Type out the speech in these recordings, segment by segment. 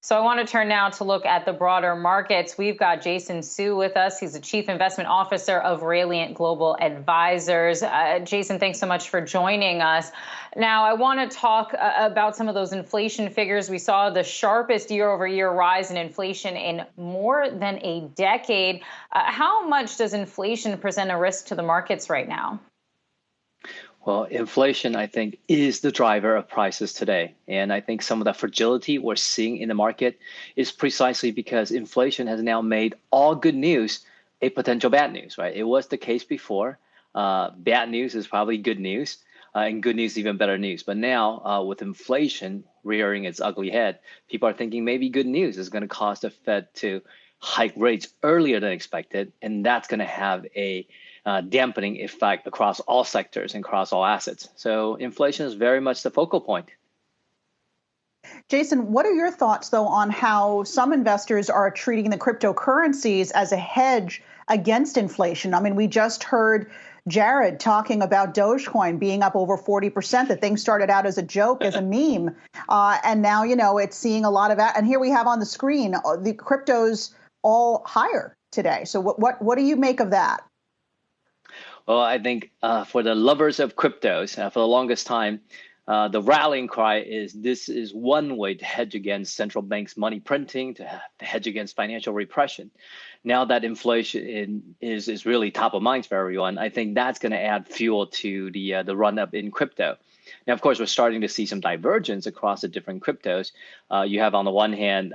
So I want to turn now to look at the broader markets. We've got Jason Hsu with us. He's the Chief Investment Officer of Rayliant Global Advisors. Jason, thanks so much for joining us. Now, I want to talk about some of those inflation figures. We saw the sharpest year-over-year rise in inflation in more than a decade. How much does inflation present a risk to the markets right now? Well, inflation, I think, is the driver of prices today. And I think some of the fragility we're seeing in the market is precisely because inflation has now made all good news a potential bad news, right? It was the case before. Bad news is probably good news, and good news is even better news. But now, with inflation rearing its ugly head, people are thinking maybe good news is going to cause the Fed to hike rates earlier than expected, and that's going to have a dampening effect across all sectors and across all assets. So inflation is very much the focal point. Jason, what are your thoughts, though, on how some investors are treating the cryptocurrencies as a hedge against inflation? I mean, we just heard Jared talking about Dogecoin being up over 40%. The thing started out as a joke, as a meme, and now, it's seeing a lot of that. And here we have on the screen the cryptos all higher today. So what do you make of that? Well, I think for the lovers of cryptos, for the longest time, the rallying cry is this is one way to hedge against central banks' money printing, to hedge against financial repression. Now that inflation is really top of mind for everyone, I think that's going to add fuel to the run up in crypto. Now, of course, we're starting to see some divergence across the different cryptos. You have on the one hand,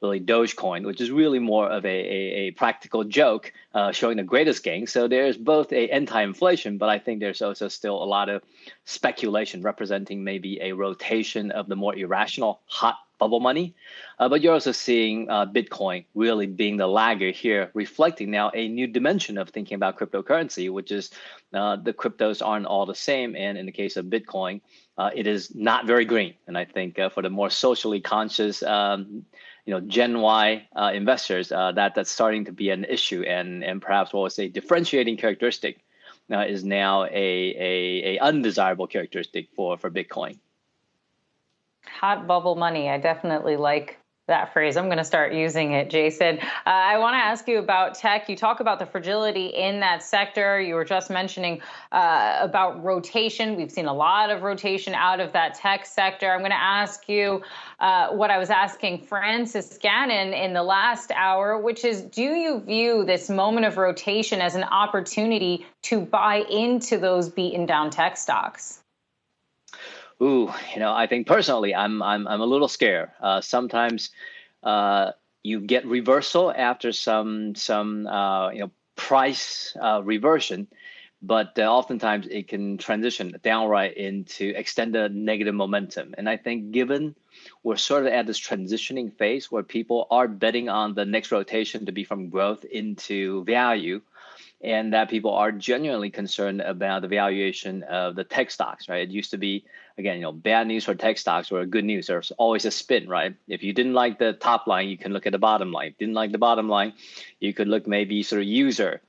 really Dogecoin, which is really more of a practical joke, showing the greatest gain. So there's both a anti-inflation, but I think there's also still a lot of speculation representing maybe a rotation of the more irrational hot bubble money. But you're also seeing Bitcoin really being the laggard here, reflecting now a new dimension of thinking about cryptocurrency, which is the cryptos aren't all the same. And in the case of Bitcoin, it is not very green. And I think for the more socially conscious, Gen Y investors, that's starting to be an issue, and perhaps what was a differentiating characteristic is now a undesirable characteristic for Bitcoin. Hot bubble money. I definitely like that phrase. I'm going to start using it, Jason. I want to ask you about tech. You talk about the fragility in that sector. You were just mentioning about rotation. We've seen a lot of rotation out of that tech sector. I'm going to ask you what I was asking Francis Gannon in the last hour, which is, do you view this moment of rotation as an opportunity to buy into those beaten down tech stocks? Ooh, I think personally, I'm a little scared. Sometimes you get reversal after some price reversion, but oftentimes it can transition downright into extended negative momentum. And I think given we're sort of at this transitioning phase where people are betting on the next rotation to be from growth into value, and that people are genuinely concerned about the valuation of the tech stocks, right? It used to be, again, bad news for tech stocks or good news. There's always a spin, right? If you didn't like the top line, you can look at the bottom line. Didn't like the bottom line, you could look maybe sort of user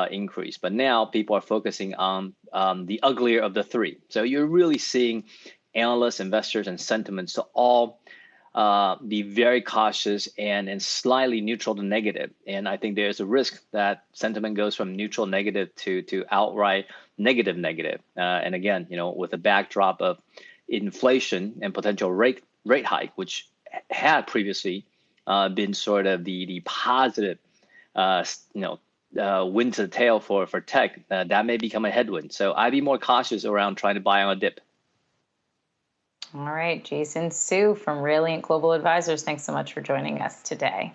increase. But now people are focusing on the uglier of the three. So you're really seeing analysts, investors, and sentiments to all be very cautious and slightly neutral to negative. And I think there's a risk that sentiment goes from neutral negative to outright negative. And again, with the backdrop of inflation and potential rate hike, which had previously been sort of the positive, wind to the tail for tech, that may become a headwind. So I'd be more cautious around trying to buy on a dip. All right, Jason Hsu from Rayliant Global Advisors, thanks so much for joining us today.